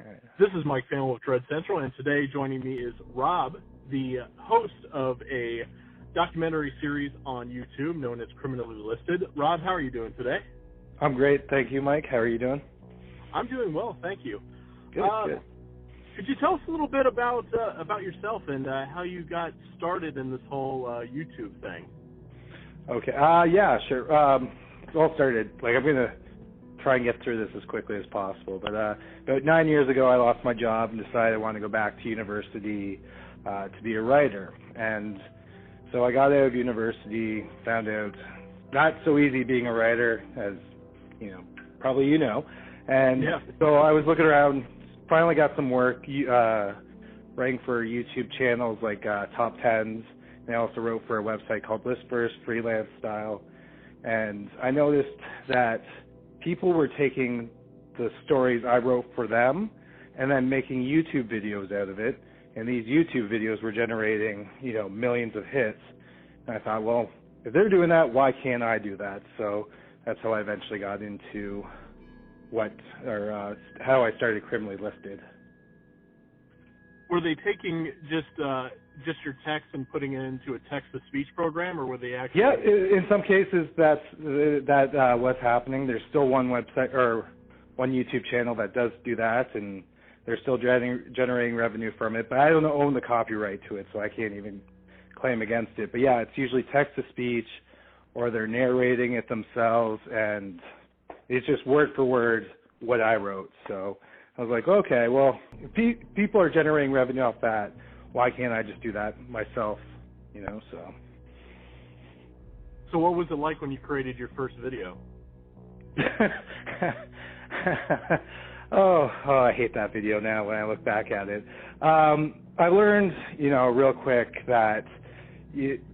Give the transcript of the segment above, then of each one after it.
Right. This is Mike Fanwell of Dread Central, and today joining me is Rob, the host of a documentary series on YouTube known as Criminally Listed. Rob, how are you doing today? I'm great, thank you, Mike. How are you doing? I'm doing well, thank you. Good, good. Could you tell us a little bit about yourself and how you got started in this whole YouTube thing? Okay, yeah, sure. It all started, I'm going to try and get through this as quickly as possible, but about 9 years ago I lost my job and decided I wanted to go back to university to be a writer. And so I got out of university, found out not so easy being a writer, as probably you know. And yeah. So I was looking around, finally got some work writing for YouTube channels like Top Tens. And I also wrote for a website called List First, freelance style. And I noticed that people were taking the stories I wrote for them and then making YouTube videos out of it. And these YouTube videos were generating, millions of hits. And I thought, well, if they're doing that, why can't I do that? So that's how I eventually got into how I started Criminally Listed. Were they taking just your text and putting it into a text-to-speech program, or were they actually? Yeah, in some cases that's what's happening. There's still one website or one YouTube channel that does do that, and they're still generating revenue from it. But I don't own the copyright to it, so I can't even claim against it. But yeah, it's usually text-to-speech, or they're narrating it themselves, and it's just word for word what I wrote. So I was like, okay, well, if people are generating revenue off that, why can't I just do that myself, So what was it like when you created your first video? Oh, I hate that video now when I look back at it. I learned, real quick that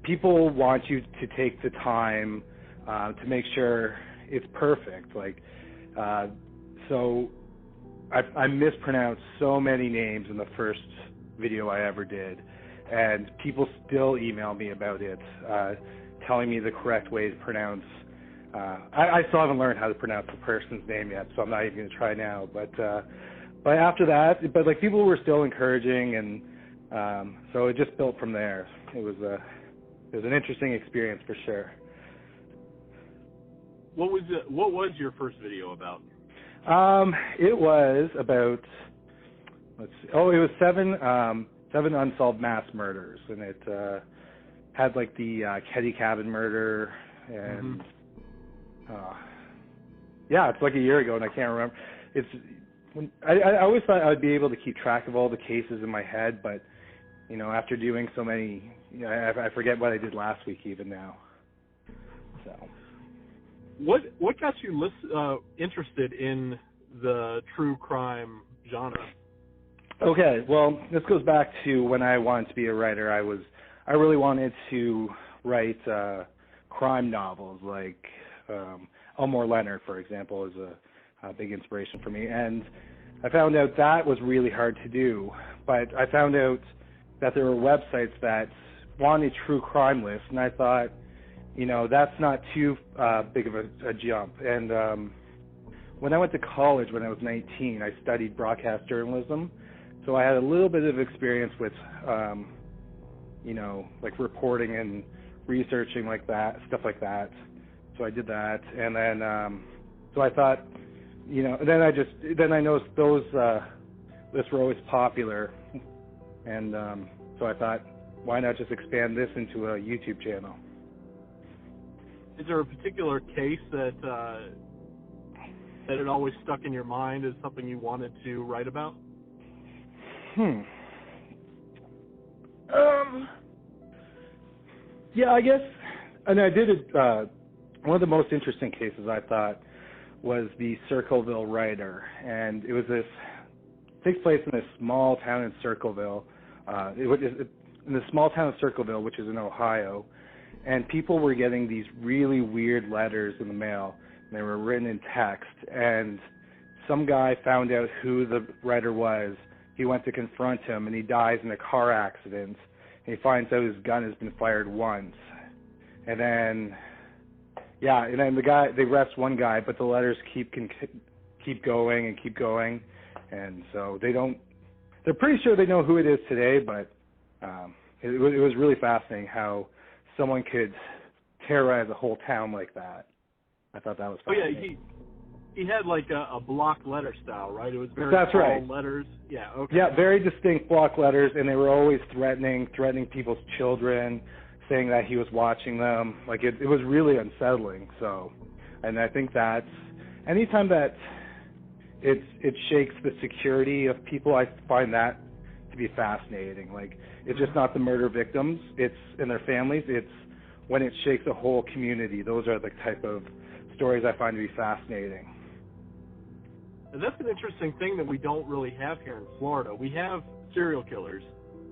people want you to take the time to make sure it's perfect. So I mispronounced so many names in the first video I ever did, and people still email me about it, telling me the correct way to pronounce. I still haven't learned how to pronounce the person's name yet, so I'm not even going to try now. But after that, people were still encouraging, and so it just built from there. It was an interesting experience for sure. What was your first video about? It was about, it was seven unsolved mass murders, and it had the Ketty Cabin murder, and yeah, it's a year ago, and I can't remember. I always thought I would be able to keep track of all the cases in my head, but after doing so many, I forget what I did last week even now. So. What got you interested in the true crime genre? Okay, well, this goes back to when I wanted to be a writer. I really wanted to write crime novels, like Elmore Leonard, for example, is a big inspiration for me. And I found out that was really hard to do. But I found out that there were websites that wanted true crime lists, and I thought, that's not too big of a jump. And when I went to college when I was 19, I studied broadcast journalism. So I had a little bit of experience with, reporting and researching stuff like that. So I did that. And then, so I thought, then I noticed those lists were always popular. And so I thought, why not just expand this into a YouTube channel? Is there a particular case that it always stuck in your mind as something you wanted to write about? Yeah, I guess, and I did it. One of the most interesting cases I thought was the Circleville Rider, and it takes place in this small town in Circleville. In the small town of Circleville, which is in Ohio. And people were getting these really weird letters in the mail. And they were written in text. And some guy found out who the writer was. He went to confront him, and he dies in a car accident. And he finds out his gun has been fired once. And then they arrest one guy, but the letters keep going and keep going. And so they're pretty sure they know who it is today, but it was really fascinating how someone could terrorize a whole town like that. I thought that was fascinating. Oh, yeah, he had like a block letter style, right? It was very small letters. Yeah, okay. Yeah, very distinct block letters, and they were always threatening people's children, saying that he was watching them. Like, it was really unsettling. So, and I think that's, anytime that it shakes the security of people, I find that to be fascinating. Like, it's just not the murder victims, it's and their families, it's when it shakes a whole community. Those are the type of stories I find to be fascinating. And that's an interesting thing that we don't really have here in Florida. We have serial killers.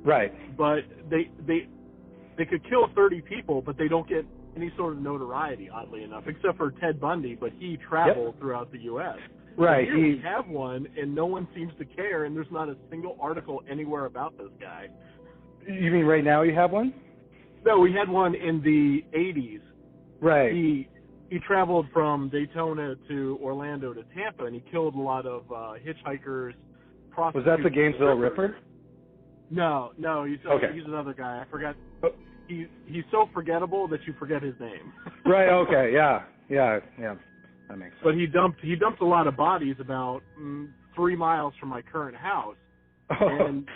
Right. But they could kill 30 people, but they don't get any sort of notoriety, oddly enough, except for Ted Bundy, but he traveled throughout the U.S. Right. Here we have one, and no one seems to care, and there's not a single article anywhere about this guy. You mean right now you have one? No, we had one in the 80s. Right. He traveled from Daytona to Orlando to Tampa, and he killed a lot of hitchhikers, prostitutes. Was that the Gainesville Ripper? No, he's another guy. I forgot. He's so forgettable that you forget his name. Right. Okay. Yeah. That makes sense. But he dumped a lot of bodies about 3 miles from my current house, and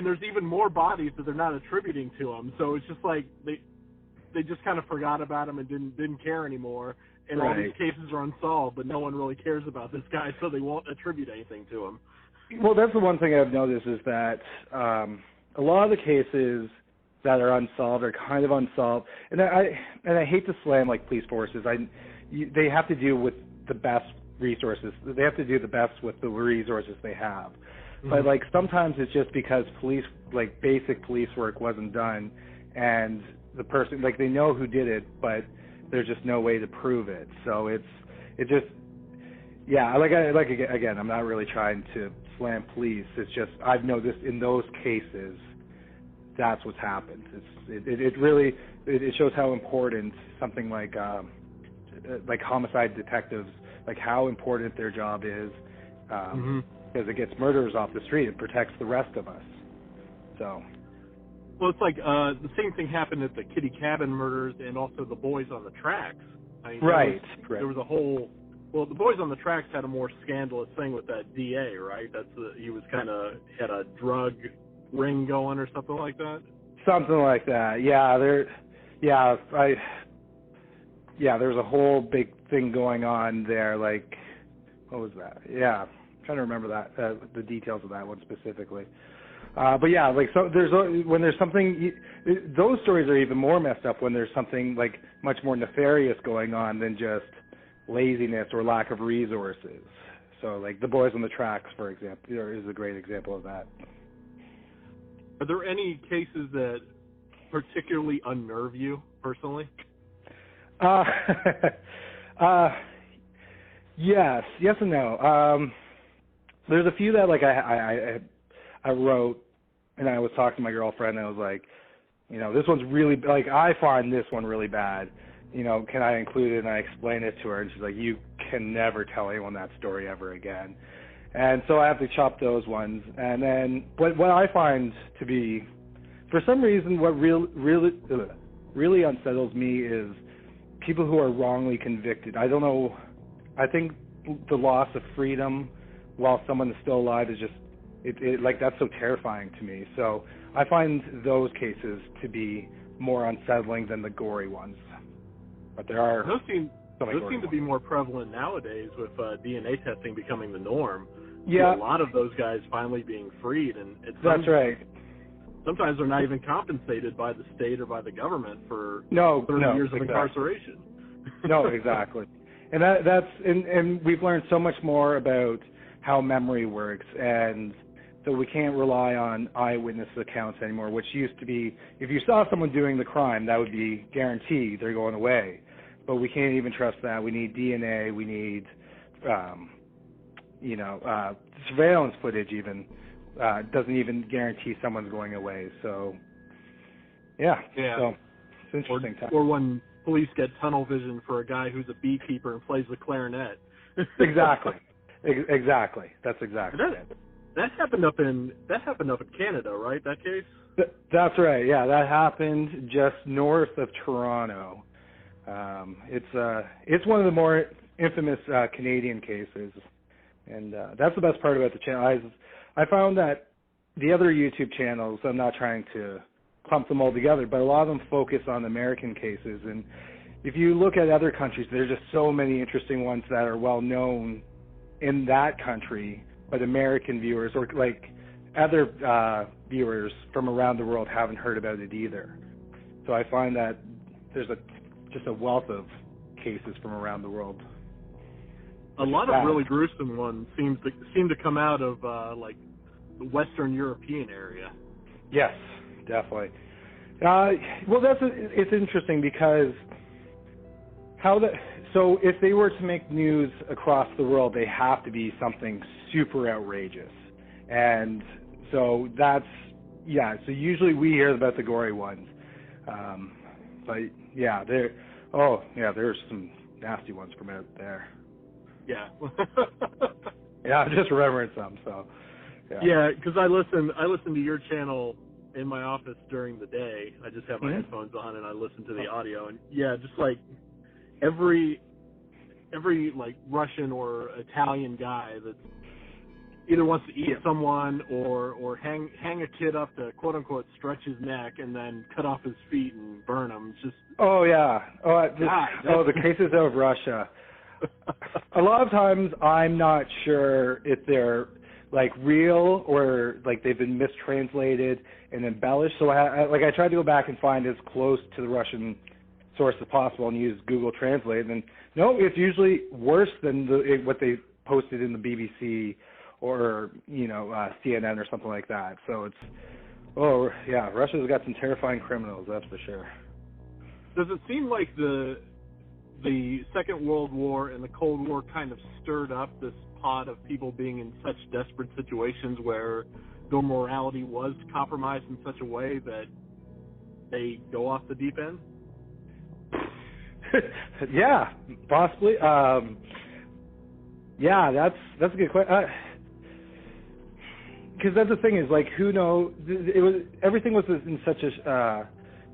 there's even more bodies that they're not attributing to him. So it's just like they just kind of forgot about him and didn't care anymore. And all these cases are unsolved, but no one really cares about this guy, so they won't attribute anything to him. Well, that's the one thing I've noticed is that a lot of the cases that are unsolved are kind of unsolved, and I hate to slam like police forces. They have to do with the best resources. They have to do the best with the resources they have. Mm-hmm. But like sometimes it's just because basic police work wasn't done, and the person, like, they know who did it, but there's just no way to prove it. So again, I'm not really trying to slam police. It's just I've noticed in those cases that's what's happened. It really shows how important something like homicide detectives, like how important their job is, because it gets murderers off the street. It protects the rest of us. So. Well, it's like the same thing happened at the Kitty Cabin murders and also the Boys on the Tracks. I mean, there was a whole. Well, the Boys on the Tracks had a more scandalous thing with that DA, right? He was kind of had a drug ring going or something like that. Something like that. Yeah, there was a whole big thing going on there. Like, what was that? Yeah, I'm trying to remember that the details of that one specifically. But yeah, like, so when there's something, those stories are even more messed up when there's something like much more nefarious going on than just laziness or lack of resources. So like the Boys on the Tracks, for example, is a great example of that. Are there any cases that particularly unnerve you personally? Yes and no. There's a few that like I wrote, and I was talking to my girlfriend, and I was like, this one's really, like, I find this one really bad. Can I include it? And I explained it to her, and she's like, you can never tell anyone that story ever again. And so I have to chop those ones. And then what I find to be, for some reason, what really unsettles me is people who are wrongly convicted. I don't know. I think the loss of freedom while someone is still alive is just, that's so terrifying to me. So I find those cases to be more unsettling than the gory ones. But there are those seem to be more prevalent nowadays with DNA testing becoming the norm. Yeah, a lot of those guys finally being freed, and that's right. Sometimes they're not even compensated by the state or by the government for 30 years of incarceration. No, exactly. And and we've learned so much more about how memory works, and so we can't rely on eyewitness accounts anymore, which used to be, if you saw someone doing the crime, that would be guaranteed they're going away. But we can't even trust that. We need DNA. We need, surveillance footage even doesn't even guarantee someone's going away. So, yeah. So it's interesting. Or when police get tunnel vision for a guy who's a beekeeper and plays the clarinet. Exactly. Exactly. That's exactly it. That happened up in Canada, right? That case. That's right. Yeah, that happened just north of Toronto. It's one of the more infamous Canadian cases, and that's the best part about the channel. I found that the other YouTube channels, I'm not trying to clump them all together, but a lot of them focus on American cases. And if you look at other countries, there's just so many interesting ones that are well known in that country, but American viewers or like other viewers from around the world haven't heard about it either. So I find that there's just a wealth of cases from around the world. A lot of really gruesome ones seem to come out of like the Western European area. Yes, definitely. Well, it's interesting because so if they were to make news across the world, they have to be something super outrageous. And so so usually we hear about the gory ones. But yeah, there's some nasty ones from out there. Yeah. Yeah, I'm just remembering some, so. Yeah, because I listen to your channel in my office during the day. I just have my headphones on and I listen to the audio, and yeah, just like every like Russian or Italian guy that either wants to eat someone or hang a kid up to quote unquote stretch his neck and then cut off his feet and burn him. It's just the cases of Russia. A lot of times I'm not sure if they're like real or like they've been mistranslated and embellished. So I tried to go back and find as close to the Russian source as possible and use Google Translate. And no, it's usually worse than what they posted in the BBC or CNN or something like that. So Russia's got some terrifying criminals, that's for sure. Does it seem like the Second World War and the Cold War kind of stirred up this pot of people being in such desperate situations where their morality was compromised in such a way that they go off the deep end? Yeah, possibly. Yeah, that's a good question. Because that's the thing is, like, who knows? Everything was in such a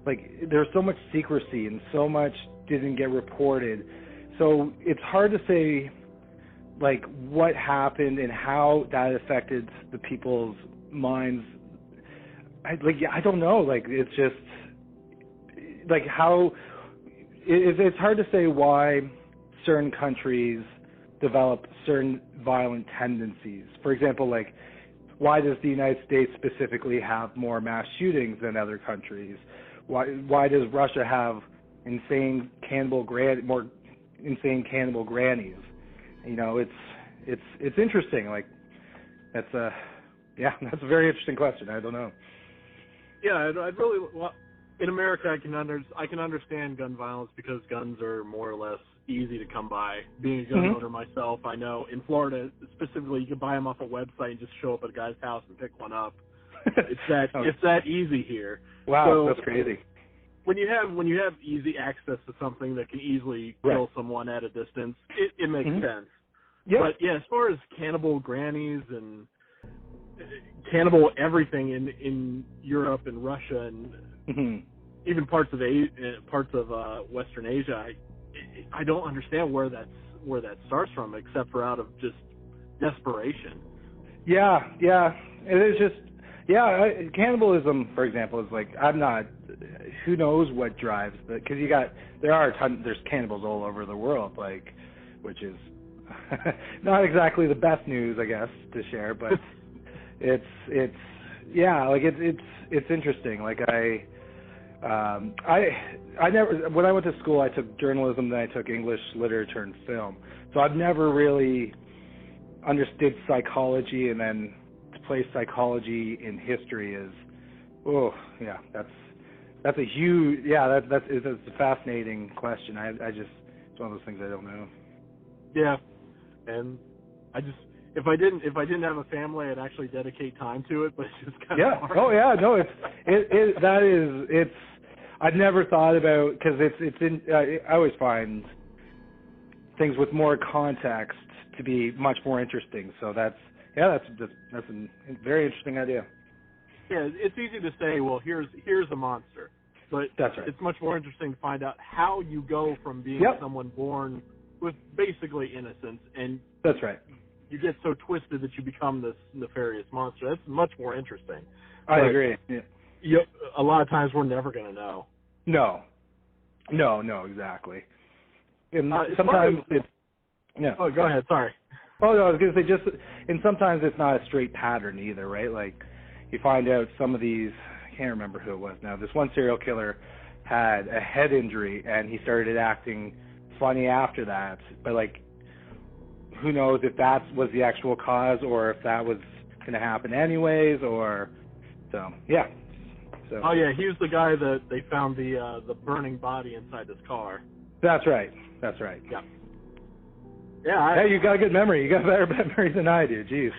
there was so much secrecy and so much didn't get reported. So it's hard to say, like, what happened and how that affected the people's minds. I don't know. Like, it's just like how. It's hard to say why certain countries develop certain violent tendencies. For example, like, why does the United States specifically have more mass shootings than other countries? Why does Russia have more insane cannibal grannies? It's interesting. Like, that's a very interesting question. I don't know. Yeah, I'd really. Well, in America, I can understand gun violence because guns are more or less easy to come by. Being a gun owner myself, I know in Florida specifically, you can buy them off a website and just show up at a guy's house and pick one up. It's that easy here. Wow, so that's crazy. When you have easy access to something that can easily kill someone at a distance, it makes sense. Yeah. But yeah, as far as cannibal grannies and cannibal everything in Europe and Russia and even parts of Western Asia, I don't understand where that starts from, except for out of just desperation. Yeah, it is just cannibalism, for example, is like who knows what drives because there's cannibals all over the world, like, which is not exactly the best news, I guess, to share, but it's interesting. Like I never, when I went to school, I took journalism, then I took English literature and film. So I've never really understood psychology, and then to place psychology in history is, that's a huge, it's a fascinating question. It's one of those things I don't know. Yeah, and if I didn't have a family, I'd actually dedicate time to it, but it's just kind of hard. Oh yeah, no, I've never thought about, because I always find things with more context to be much more interesting. So that's a very interesting idea. Yeah, it's easy to say, well, here's a monster, but that's right. It's much more interesting to find out how you go from being someone born with basically innocence, and that's right. You get so twisted that you become this nefarious monster. That's much more interesting. I agree. Yeah. A lot of times we're never going to know. No, exactly. And sometimes it's Oh, go ahead. Sorry. Oh no, I was going to say and sometimes it's not a straight pattern either, right? Like you find out some of these. I can't remember who it was now. This one serial killer had a head injury and he started acting funny after that, but like who knows if that was the actual cause or if that was going to happen anyways, or so yeah. So. Oh yeah, he was the guy that they found the burning body inside his car. That's right. Yeah. Yeah. Hey, you got a good memory. You got a better memory than I do. Jeez.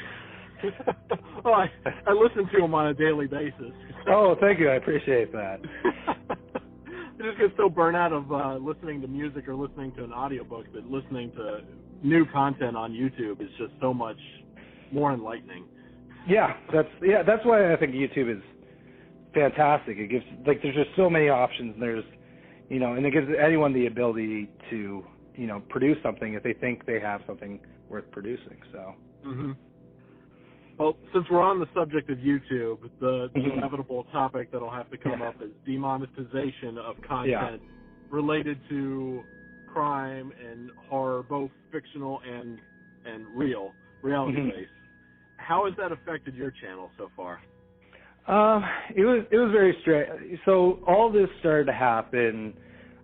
Well, I listen to him on a daily basis. Oh, thank you. I appreciate that. I just get so burnt out of listening to music or listening to an audiobook that listening to new content on YouTube is just so much more enlightening. Yeah, that's why I think YouTube is fantastic. It gives there's just so many options. And there's and it gives anyone the ability to produce something if they think they have something worth producing. So. Mm-hmm. Well, since we're on the subject of YouTube, the inevitable topic that'll have to come up is demonetization of content related to crime and horror, both fictional and reality-based. How has that affected your channel so far? It was very strange. So all this started to happen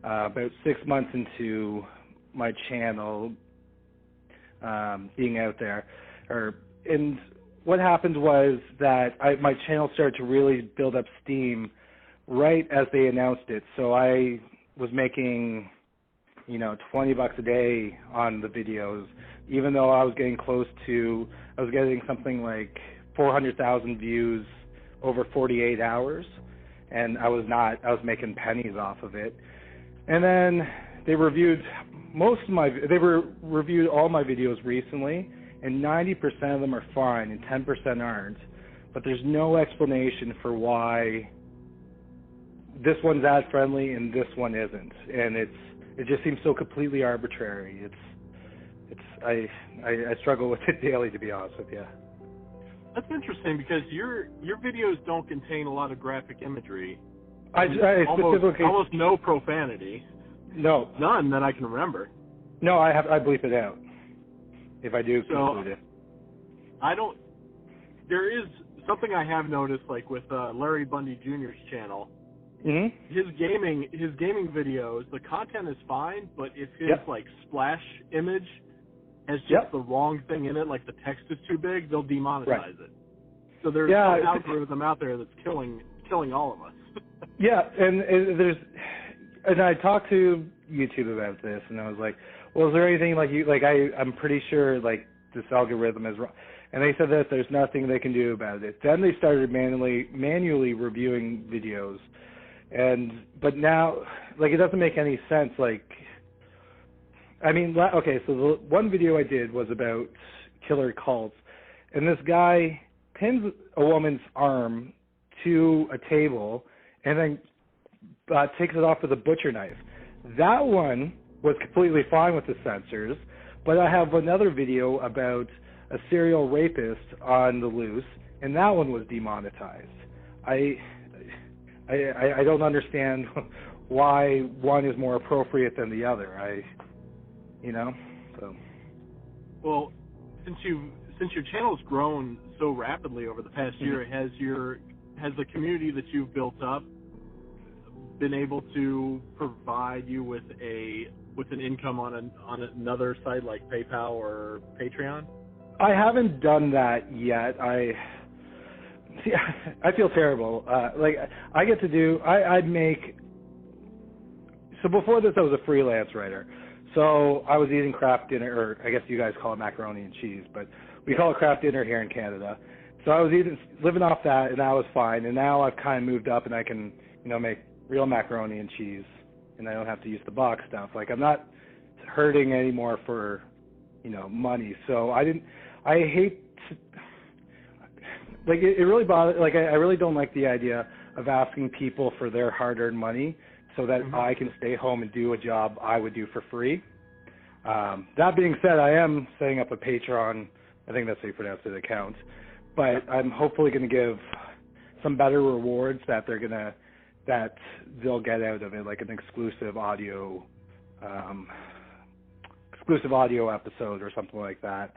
about 6 months into my channel being out there, and what happened was that my channel started to really build up steam right as they announced it. So I was making, $20 a day on the videos, even though I was getting something like 400,000 views over 48 hours, and I was making pennies off of it. And then they reviewed reviewed all my videos recently, and 90% of them are fine and 10% aren't. But there's no explanation for why this one's ad friendly and this one isn't, and it just seems so completely arbitrary. I struggle with it daily, to be honest with you. That's interesting because your videos don't contain a lot of graphic imagery. I specifically almost no profanity. No, none that I can remember. No, I bleep it out if I do include it. I don't. There is something I have noticed, like with Larry Bundy Jr.'s channel. Mm-hmm. His gaming videos, the content is fine, but if his splash image has just the wrong thing in it, like the text is too big, they'll demonetize it. So there's some algorithm out there that's killing all of us. And I talked to YouTube about this, and I was like, well, is there anything I'm pretty sure this algorithm is wrong. And they said that there's nothing they can do about it. Then they started manually reviewing videos. But now, it doesn't make any sense. So the one video I did was about killer cults, and this guy pins a woman's arm to a table and then takes it off with a butcher knife. That one was completely fine with the censors, but I have another video about a serial rapist on the loose, and that one was demonetized. I don't understand why one is more appropriate than the other. So. Well, since your channel's grown so rapidly over the past year, has the community that you've built up been able to provide you with an income on another site like PayPal or Patreon? I haven't done that yet. I feel terrible. I get to do. I'd make. So before this, I was a freelance writer. So I was eating craft dinner, or I guess you guys call it macaroni and cheese, but we call it craft dinner here in Canada. So I was living off that, and that was fine. And now I've kind of moved up, and I can, make real macaroni and cheese, and I don't have to use the box stuff. I'm not hurting anymore for, money. So I hate to, like it really bothers, like I really don't like the idea of asking people for their hard-earned money so that I can stay home and do a job I would do for free. That being said, I am setting up a Patreon, I think that's how you pronounce it, account, but I'm hopefully going to give some better rewards that they'll get out of it, like an exclusive audio episode or something like that.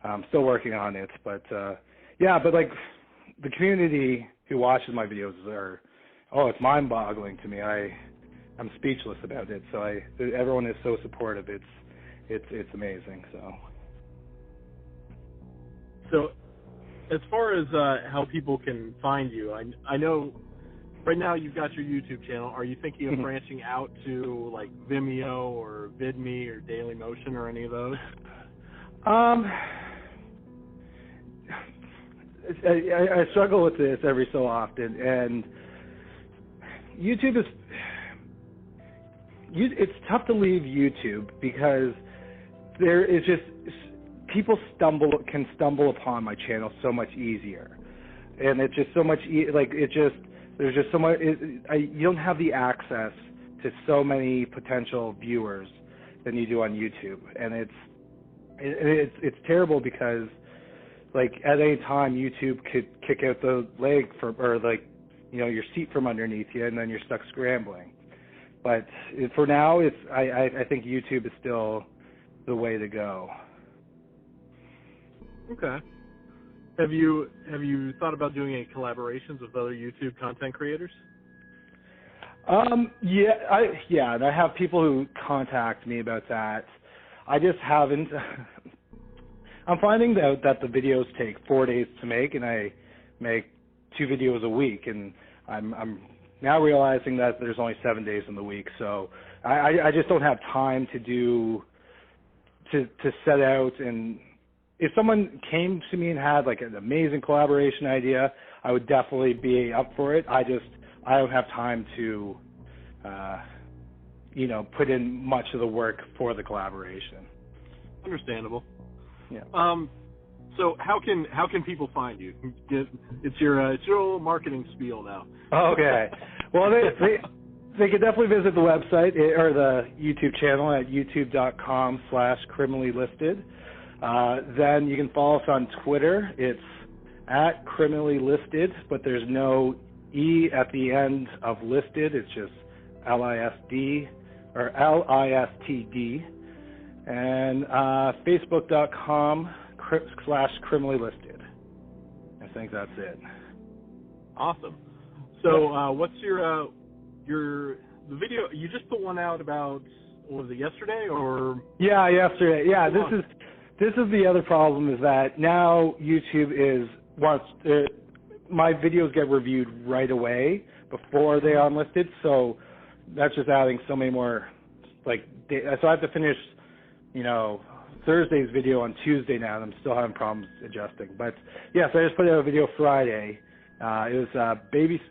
I'm still working on it, but but like the community who watches my videos it's mind-boggling to me. I'm speechless about it. So everyone is so supportive. It's amazing. So as far as how people can find you, I know right now you've got your YouTube channel. Are you thinking of branching out to like Vimeo or VidMe or Dailymotion or any of those? I struggle with this every so often, and YouTube it's tough to leave YouTube because there is just people can stumble upon my channel so much easier, and it's just so much there's just so much. You don't have the access to so many potential viewers than you do on YouTube, and it's terrible because like at any time YouTube could kick out the leg your seat from underneath you, and then you're stuck scrambling. But for now, I think YouTube is still the way to go. Okay. Have you thought about doing any collaborations with other YouTube content creators? And I have people who contact me about that. I just haven't. I'm finding out that the videos take 4 days to make, and I make 2 videos a week, and I'm now realizing that there's only 7 days in the week. So I just don't have time to set out. And if someone came to me and had like an amazing collaboration idea, I would definitely be up for it. I don't have time to put in much of the work for the collaboration. Understandable. Yeah. So how can people find you? It's your little marketing spiel now. Okay. Well, they could definitely visit the website or the YouTube channel at youtube.com/criminallylisted. Then you can follow us on Twitter. It's at criminallylisted, but there's no E at the end of listed. It's just LISD or LISTD. And Facebook.com/criminallylisted. I think that's it. Awesome. So what's the video? You just put one out about, what was it, yesterday or? Yeah, yesterday. Yeah, this is the other problem is that now YouTube my videos get reviewed right away before they are unlisted, so that's just adding so many more so I have to finish Thursday's video on Tuesday now, and I'm still having problems adjusting. But yes, I just put out a video Friday. It was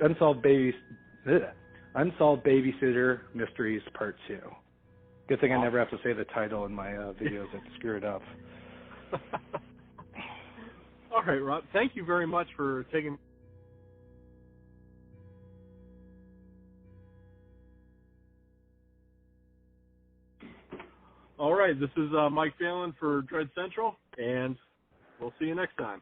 Unsolved Babysitter Mysteries Part 2. Good thing I never have to say the title in my videos that screw it up. All right, Rob. Thank you very much for taking. All right, this is Mike Phelan for Dread Central, and we'll see you next time.